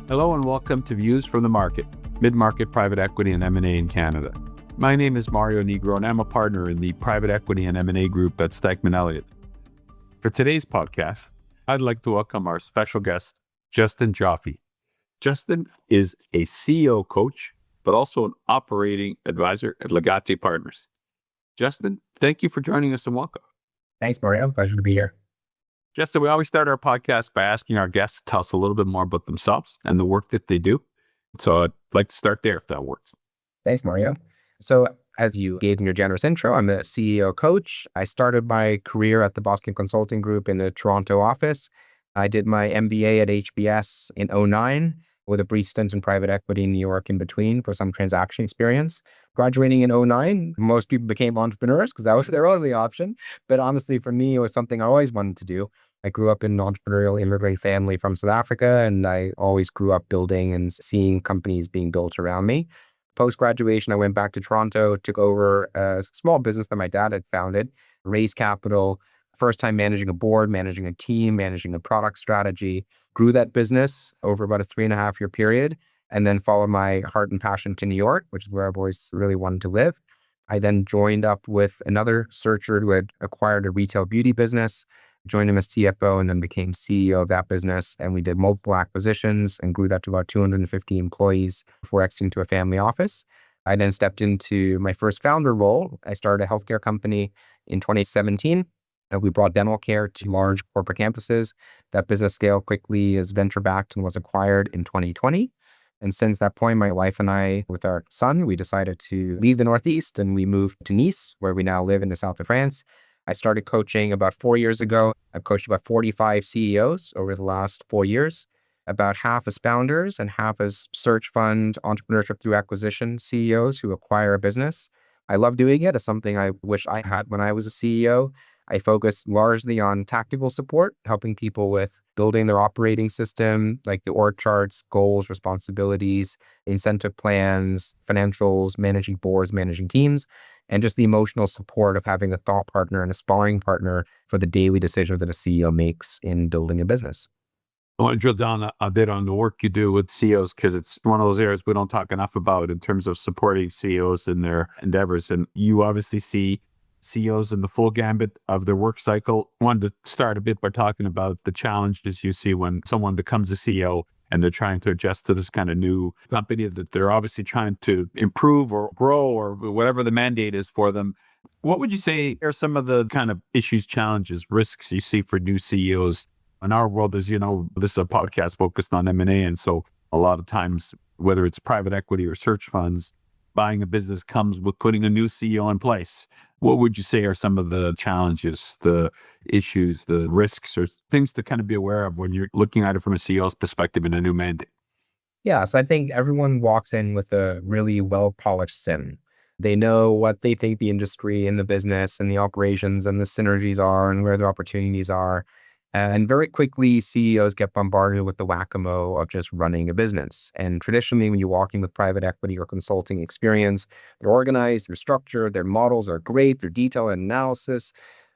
Hello and welcome to Views from the Market, Midmarket Private Equity and M&A in Canada. My name is Mario Negro and I'm a partner in the Private Equity and M&A group at Stikeman, Elliott. For today's podcast, I'd like to welcome our special guest, Justin Joffe. Justin is a CEO coach, but also an operating advisor at Legate Partners. Justin, thank you for joining us and welcome. Thanks, Mario. Pleasure to be here. Justin, we always start our podcast by asking our guests to tell us a little bit more about themselves and the work that they do. So I'd like to start there if that works. Thanks, Mario. So as you gave in your generous intro, I'm a CEO coach. I started my career at the Boston Consulting Group in the Toronto office. I did my MBA at HBS in 2009 with a brief stint in private equity in New York in between for some transaction experience. Graduating in 2009, most people became entrepreneurs because that was their only option. But honestly, for me, it was something I always wanted to do. I grew up in an entrepreneurial immigrant family from South Africa, and I always grew up building and seeing companies being built around me. Post-graduation, I went back to Toronto, took over a small business that my dad had founded, raised capital, first time managing a board, managing a team, managing a product strategy, grew that business over about a 3.5-year period, and then followed my heart and passion to New York, which is where I've always really wanted to live. I then joined up with another searcher who had acquired a retail beauty business, joined him as CFO, and then became CEO of that business. And we did multiple acquisitions and grew that to about 250 employees before exiting to a family office. I then stepped into my first founder role. I started a healthcare company in 2017. We brought dental care to large corporate campuses. That business scaled quickly as venture-backed and was acquired in 2020. And since that point, my wife and I, with our son, we decided to leave the Northeast and we moved to Nice, where we now live in the south of France. I started coaching about 4 years ago. I've coached about 45 CEOs over the last 4 years, about half as founders and half as search fund, entrepreneurship through acquisition CEOs who acquire a business. I love doing it. It's something I wish I had when I was a CEO. I focus largely on tactical support, helping people with building their operating system, like the org charts, goals, responsibilities, incentive plans, financials, managing boards, managing teams, and just the emotional support of having a thought partner and a sparring partner for the daily decisions that a CEO makes in building a business. I want to drill down a bit on the work you do with CEOs because it's one of those areas we don't talk enough about in terms of supporting CEOs in their endeavors. And you obviously see CEOs in the full gambit of their work cycle. I wanted to start a bit by talking about the challenges you see when someone becomes a CEO and they're trying to adjust to this kind of new company that they're obviously trying to improve or grow or whatever the mandate is for them. What would you say are some of the kind of issues, challenges, risks you see for new CEOs? In our world, as you know, this is a podcast focused on M&A. And so a lot of times, whether it's private equity or search funds, buying a business comes with putting a new CEO in place. What would you say are some of the challenges, the issues, the risks, or things to kind of be aware of when you're looking at it from a CEO's perspective in a new mandate? Yeah, so I think everyone walks in with a really well-polished sim. They know what they think the industry and the business and the operations and the synergies are and where the opportunities are. And very quickly, CEOs get bombarded with the whack-a-mole of just running a business. And traditionally, when you're walking with private equity or consulting experience, they're organized, they're structured, their models are great, their detailed analysis.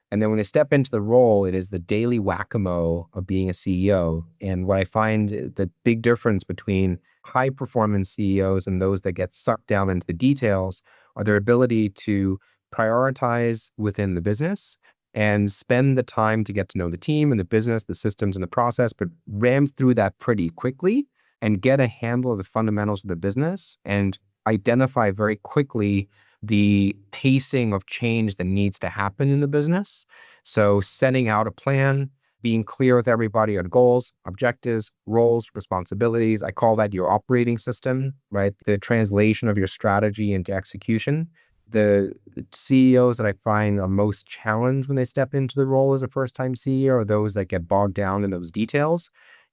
And then when they step into the role, it is the daily whack-a-mole of being a CEO. And what I find the big difference between high-performance CEOs and those that get sucked down into the details are their ability to prioritize within the business and spend the time to get to know the team and the business, the systems and the process, but ram through that pretty quickly and get a handle of the fundamentals of the business and identify very quickly the pacing of change that needs to happen in the business. So setting out a plan, being clear with everybody on goals, objectives, roles, responsibilities. I call that your operating system, right? The translation of your strategy into execution. The CEOs that I find are most challenged when they step into the role as a first-time CEO are those that get bogged down in those details.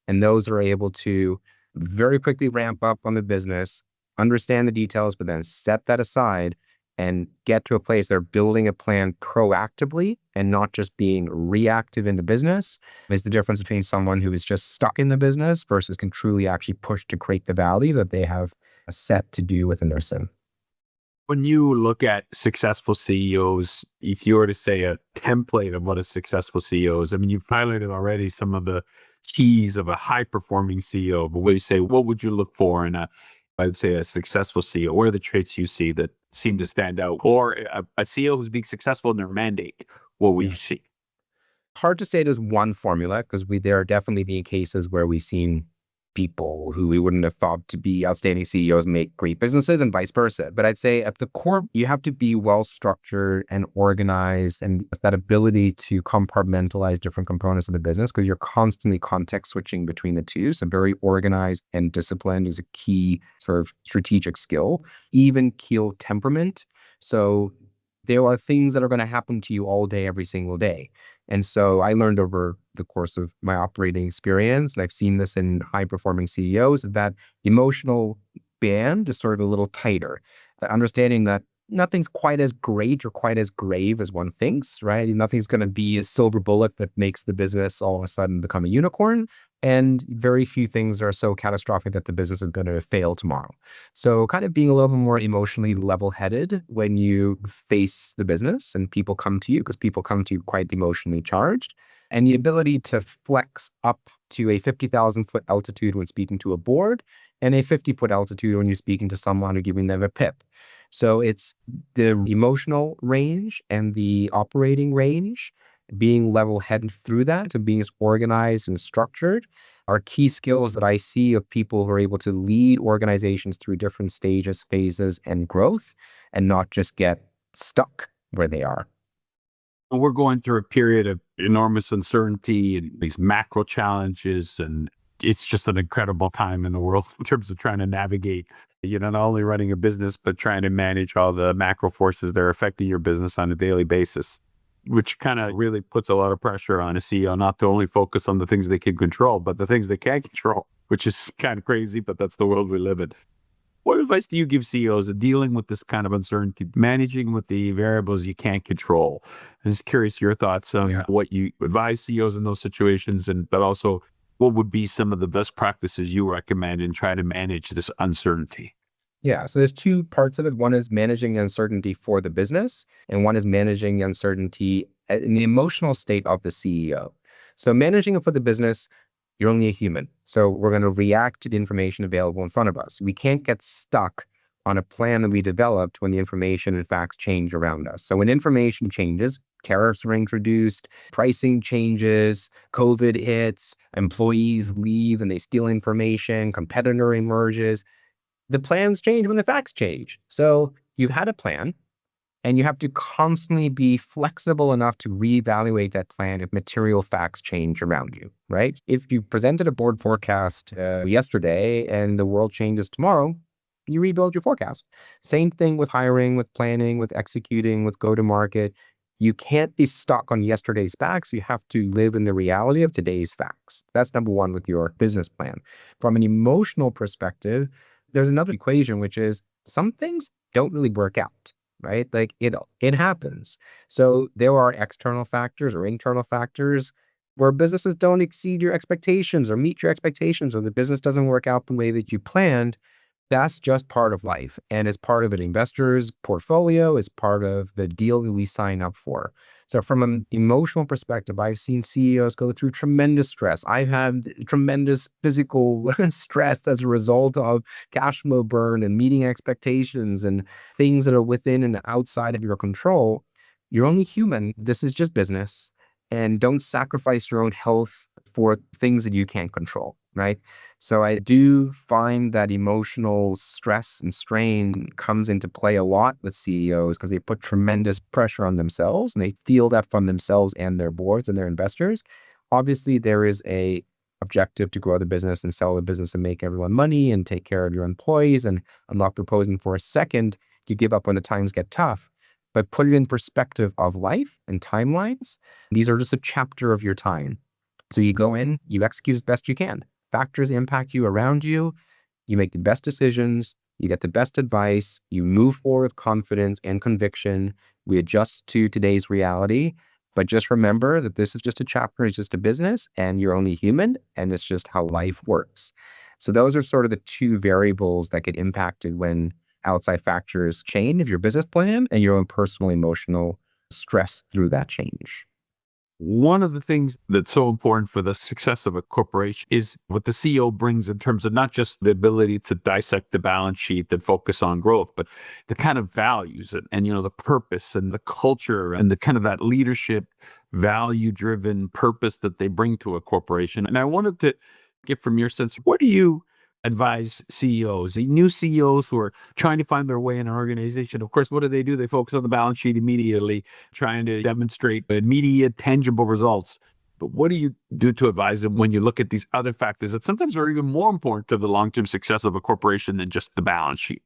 And those that are able to very quickly ramp up on the business, understand the details, but then set that aside and get to a place they're building a plan proactively and not just being reactive in the business is the difference between someone who is just stuck in the business versus can truly actually push to create the value that they have set to do within their sim. When you look at successful CEOs, if you were to say a template of what a successful CEO is, I mean, you've highlighted already some of the keys of a high performing CEO, but what do you say, what would you look for in I'd say a successful CEO? What are the traits you see that seem to stand out? Or a CEO who's being successful in their mandate, what would you see? Hard to say there's one formula because there are definitely been cases where we've seen people who we wouldn't have thought to be outstanding CEOs make great businesses and vice versa. But I'd say at the core, you have to be well structured and organized, and that ability to compartmentalize different components of the business because you're constantly context switching between the two. So very organized and disciplined is a key sort of strategic skill. Even keel temperament. So there are things that are going to happen to you all day, every single day. And so I learned over the course of my operating experience, and I've seen this in high performing CEOs, that emotional band is sort of a little tighter. The understanding that nothing's quite as great or quite as grave as one thinks, right? Nothing's going to be a silver bullet that makes the business all of a sudden become a unicorn. And very few things are so catastrophic that the business is going to fail tomorrow. So kind of being a little bit more emotionally level-headed when you face the business and people come to you, because people come to you quite emotionally charged, and the ability to flex up to a 50,000-foot altitude when speaking to a board and a 50-foot altitude when you're speaking to someone or giving them a pip. So it's the emotional range and the operating range, being level-headed through that and being as organized and structured are key skills that I see of people who are able to lead organizations through different stages, phases, and growth, and not just get stuck where they are. We're going through a period of enormous uncertainty and these macro challenges, and it's just an incredible time in the world in terms of trying to navigate, not only running a business, but trying to manage all the macro forces that are affecting your business on a daily basis, which kind of really puts a lot of pressure on a CEO not to only focus on the things they can control, but the things they can't control, which is kind of crazy, but that's the world we live in. What advice do you give CEOs in dealing with this kind of uncertainty, managing with the variables you can't control? I'm just curious your thoughts on what you advise CEOs in those situations, but also what would be some of the best practices you recommend in trying to manage this uncertainty? Yeah, so there's two parts of it. One is managing the uncertainty for the business, and one is managing the uncertainty in the emotional state of the CEO. So managing it for the business, you're only a human. So we're going to react to the information available in front of us. We can't get stuck on a plan that we developed when the information and facts change around us. So when information changes, tariffs are introduced, pricing changes, COVID hits, employees leave and they steal information, competitor emerges. The plans change when the facts change. So you've had a plan, and you have to constantly be flexible enough to reevaluate that plan if material facts change around you, right? If you presented a board forecast yesterday and the world changes tomorrow, you rebuild your forecast. Same thing with hiring, with planning, with executing, with go-to-market. You can't be stuck on yesterday's facts. You have to live in the reality of today's facts. That's number one with your business plan. From an emotional perspective, there's another equation, which is some things don't really work out, right? Like it happens. So there are external factors or internal factors where businesses don't exceed your expectations or meet your expectations, or the business doesn't work out the way that you planned. That's just part of life, and as part of an investor's portfolio, is part of the deal that we sign up for. So from an emotional perspective, I've seen CEOs go through tremendous stress. I've had tremendous physical stress as a result of cash flow burn and meeting expectations and things that are within and outside of your control. You're only human. This is just business. And don't sacrifice your own health for things that you can't control, right? So I do find that emotional stress and strain comes into play a lot with CEOs because they put tremendous pressure on themselves, and they feel that from themselves and their boards and their investors. Obviously, there is a objective to grow the business and sell the business and make everyone money and take care of your employees. And I'm not proposing for a second you give up when the times get tough, but put it in perspective of life and timelines. These are just a chapter of your time. So you go in, you execute as best you can. Factors impact you around you. You make the best decisions. You get the best advice. You move forward with confidence and conviction. We adjust to today's reality. But just remember that this is just a chapter. It's just a business, and you're only human, and it's just how life works. So those are sort of the two variables that get impacted when outside factors change your business plan and your own personal emotional stress through that change. One of the things that's so important for the success of a corporation is what the CEO brings in terms of not just the ability to dissect the balance sheet and focus on growth, but the kind of values and the purpose and the culture and the kind of that leadership, value driven purpose that they bring to a corporation. And I wanted to get from your sense, what do you advise CEOs, the new CEOs who are trying to find their way in an organization? Of course, what do? They focus on the balance sheet immediately, trying to demonstrate immediate, tangible results. But what do you do to advise them when you look at these other factors that sometimes are even more important to the long-term success of a corporation than just the balance sheet?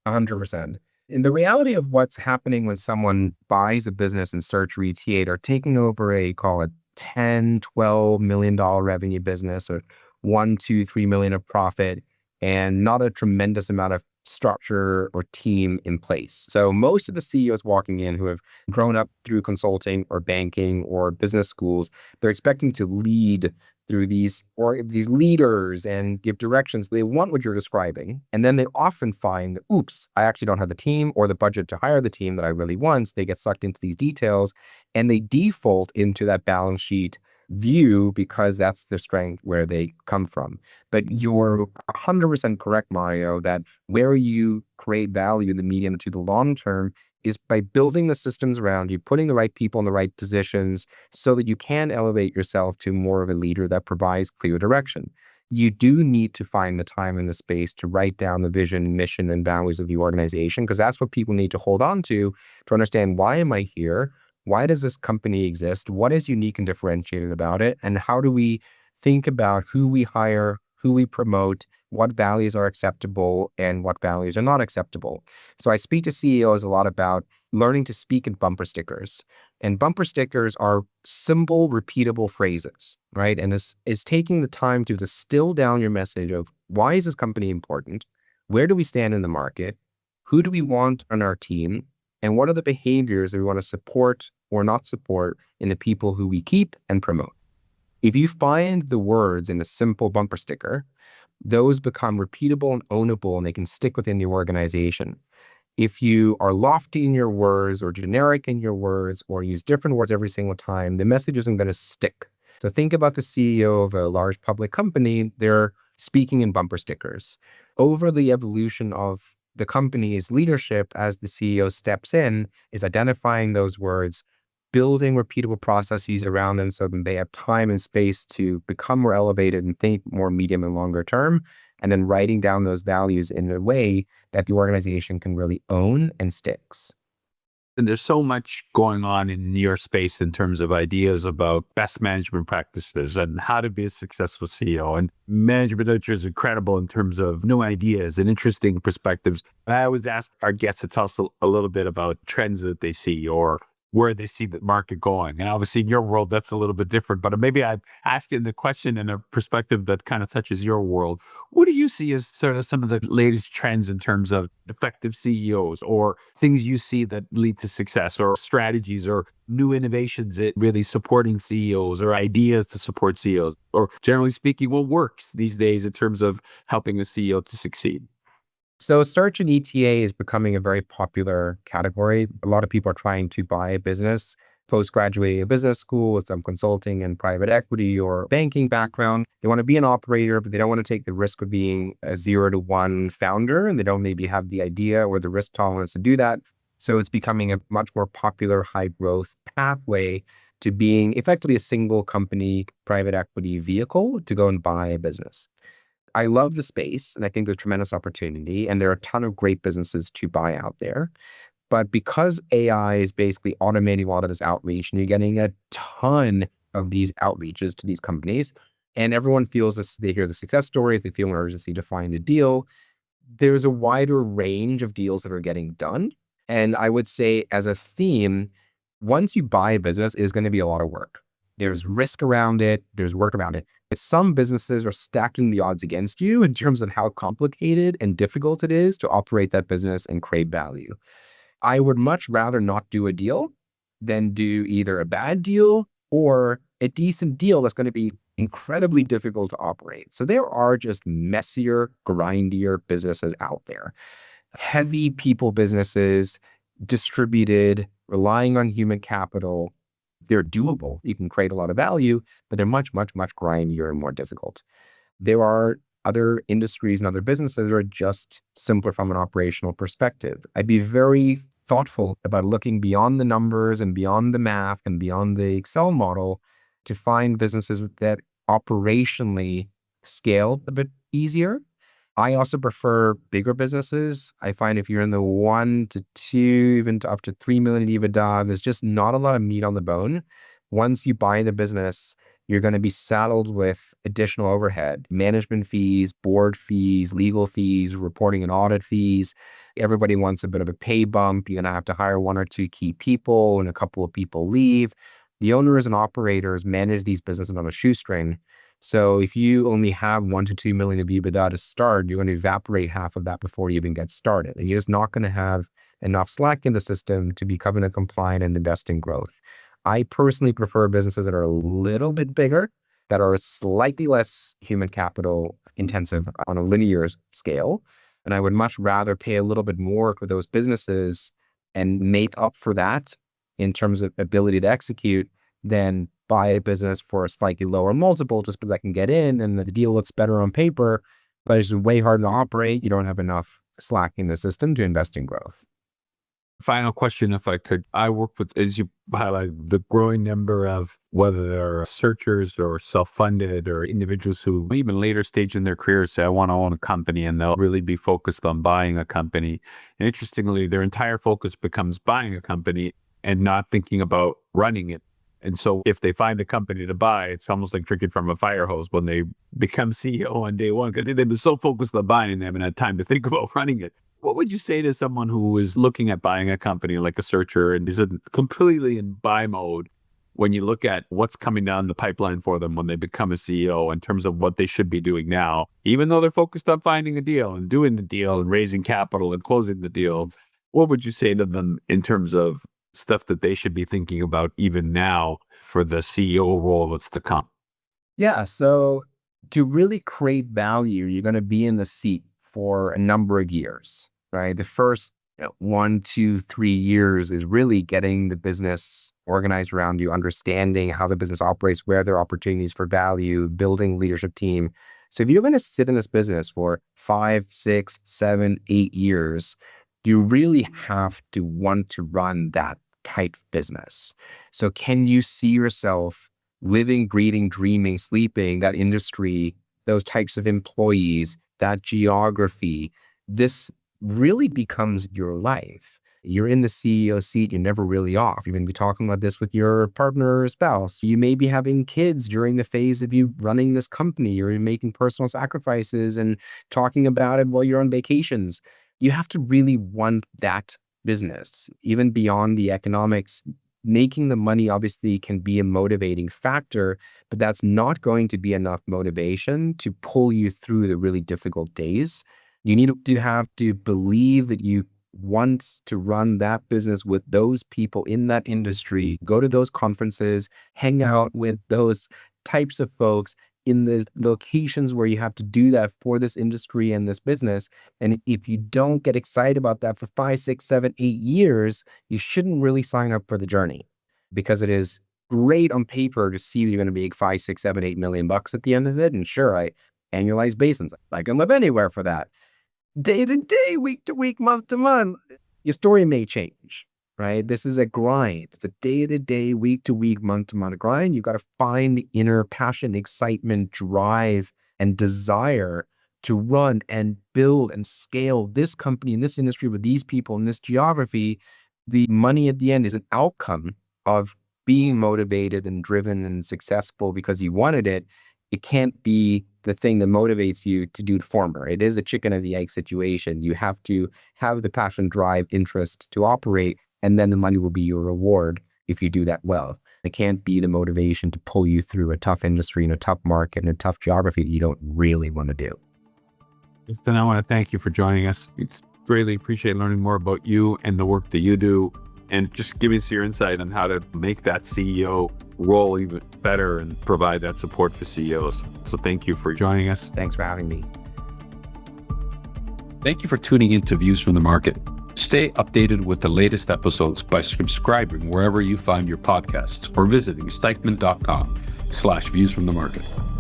100%. And the reality of what's happening when someone buys a business and Search Retreat or taking over a, call it 10, $12 million revenue business or 1, 2, 3 million of profit and not a tremendous amount of structure or team in place. So most of the CEOs walking in who have grown up through consulting or banking or business schools, they're expecting to lead through these leaders and give directions. They want what you're describing. And then they often find, oops, I actually don't have the team or the budget to hire the team that I really want. So they get sucked into these details and they default into that balance sheet view because that's the strength where they come from. But you're 100% correct, Mario, that where you create value in the medium to the long term is by building the systems around you, putting the right people in the right positions so that you can elevate yourself to more of a leader that provides clear direction. You do need to find the time and the space to write down the vision, mission, and values of the organization, because that's what people need to hold on to understand, why am I here? Why does this company exist? What is unique and differentiated about it? And how do we think about who we hire, who we promote, what values are acceptable and what values are not acceptable? So I speak to CEOs a lot about learning to speak in bumper stickers. And bumper stickers are simple, repeatable phrases, right? And it's taking the time to distill down your message of, why is this company important? Where do we stand in the market? Who do we want on our team? And what are the behaviors that we want to support or not support in the people who we keep and promote? If you find the words in a simple bumper sticker, those become repeatable and ownable, and they can stick within the organization. If you are lofty in your words or generic in your words or use different words every single time, the message isn't going to stick. So think about the CEO of a large public company. They're speaking in bumper stickers. Over the evolution of the company's leadership, as the CEO steps in, is identifying those words, building repeatable processes around them so that they have time and space to become more elevated and think more medium and longer term, and then writing down those values in a way that the organization can really own and sticks. And there's so much going on in your space in terms of ideas about best management practices and how to be a successful CEO. And management literature is incredible in terms of new ideas and interesting perspectives. I always ask our guests to tell us a little bit about trends that they see or where they see the market going. And obviously in your world, that's a little bit different, but maybe I'm asking the question in a perspective that kind of touches your world. What do you see as sort of some of the latest trends in terms of effective CEOs or things you see that lead to success or strategies or new innovations that really supporting CEOs or ideas to support CEOs, or generally speaking, what works these days in terms of helping a CEO to succeed? So search and ETA is becoming a very popular category. A lot of people are trying to buy a business, post-graduating a business school with some consulting and private equity or banking background. They want to be an operator, but they don't want to take the risk of being a 0 to 1 founder, and they don't maybe have the idea or the risk tolerance to do that. So it's becoming a much more popular high growth pathway to being effectively a single company private equity vehicle to go and buy a business. I love the space and I think there's tremendous opportunity and there are a ton of great businesses to buy out there. But because AI is basically automating a lot of this outreach and you're getting a ton of these outreaches to these companies and everyone feels this, they hear the success stories, they feel an urgency to find a deal. There's a wider range of deals that are getting done. And I would say as a theme, once you buy a business, it is going to be a lot of work. There's risk around it. There's work around it. But some businesses are stacking the odds against you in terms of how complicated and difficult it is to operate that business and create value. I would much rather not do a deal than do either a bad deal or a decent deal that's going to be incredibly difficult to operate. So there are just messier, grindier businesses out there. Heavy people businesses, distributed, relying on human capital, They're doable. You can create a lot of value, but they're much, much, much grindier and more difficult. There are other industries and other businesses that are just simpler from an operational perspective. I'd be very thoughtful about looking beyond the numbers and beyond the math and beyond the Excel model to find businesses that operationally scale a bit easier. I also prefer bigger businesses. I find if you're in the 1 to 2, even to up to 3 million EBITDA, there's just not a lot of meat on the bone. Once you buy the business, you're going to be saddled with additional overhead, management fees, board fees, legal fees, reporting and audit fees. Everybody wants a bit of a pay bump. You're going to have to hire 1 or 2 key people and a couple of people leave. The owners and operators manage these businesses on a shoestring. So if you only have 1 to 2 million of EBITDA to start, you're going to evaporate half of that before you even get started. And you're just not going to have enough slack in the system to be covenant compliant and invest in growth. I personally prefer businesses that are a little bit bigger, that are slightly less human capital intensive on a linear scale. And I would much rather pay a little bit more for those businesses and make up for that in terms of ability to execute than buy a business for a slightly lower multiple just because I can get in and the deal looks better on paper, but it's way harder to operate. You don't have enough slack in the system to invest in growth. Final question, if I could. I work with, as you highlighted, the growing number of whether they're searchers or self-funded or individuals who even later stage in their careers say, I want to own a company, and they'll really be focused on buying a company. And interestingly, their entire focus becomes buying a company and not thinking about running it. And so if they find a company to buy, it's almost like drinking from a fire hose when they become CEO on day one, because they've been so focused on buying, they haven't had time to think about running it. What would you say to someone who is looking at buying a company like a searcher and is completely in buy mode when you look at what's coming down the pipeline for them when they become a CEO in terms of what they should be doing now, even though they're focused on finding a deal and doing the deal and raising capital and closing the deal? What would you say to them in terms of stuff that they should be thinking about even now for the CEO role that's to come? Yeah. So to really create value, you're going to be in the seat for a number of years, right? The first 1, 2, 3 years is really getting the business organized around you, understanding how the business operates, where there are opportunities for value, building leadership team. So if you're going to sit in this business for 5, 6, 7, 8 years, you really have to want to run that type of business. So can you see yourself living, breathing, dreaming, sleeping that industry, those types of employees, that geography? This really becomes your life. You're in the CEO seat, you're never really off. You're going to be talking about this with your partner or spouse. You may be having kids during the phase of you running this company. You're making personal sacrifices and talking about it while you're on vacations. You have to really want that business, even beyond the economics. Making the money obviously can be a motivating factor, but that's not going to be enough motivation to pull you through the really difficult days. You need to have to believe that you want to run that business with those people in that industry, go to those conferences, hang out with those types of folks in the locations where you have to do that for this industry and this business. And if you don't get excited about that for 5, 6, 7, 8 years, you shouldn't really sign up for the journey, because it is great on paper to see that you're going to make 5, 6, 7, 8 million bucks at the end of it. And sure, I annualize basis. I can live anywhere for that. Day to day, week to week, month to month, your story may change, right? This is a grind. It's a day to day, week to week, month to month grind. You got to find the inner passion, excitement, drive, and desire to run and build and scale this company in this industry with these people in this geography. The money at the end is an outcome of being motivated and driven and successful because you wanted it. It can't be the thing that motivates you to do the former. It is a chicken and the egg situation. You have to have the passion, drive, interest to operate, and then the money will be your reward if you do that well. It can't be the motivation to pull you through a tough industry and a tough market and a tough geography that you don't really want to do. Then I want to thank you for joining us. It's greatly appreciate learning more about you and the work that you do, and just giving us your insight on how to make that CEO role even better and provide that support for CEOs. So thank you for joining us. Thanks for having me. Thank you for tuning in to Views from the Market. Stay updated with the latest episodes by subscribing wherever you find your podcasts or visiting stikeman.com/viewsfromthemarket.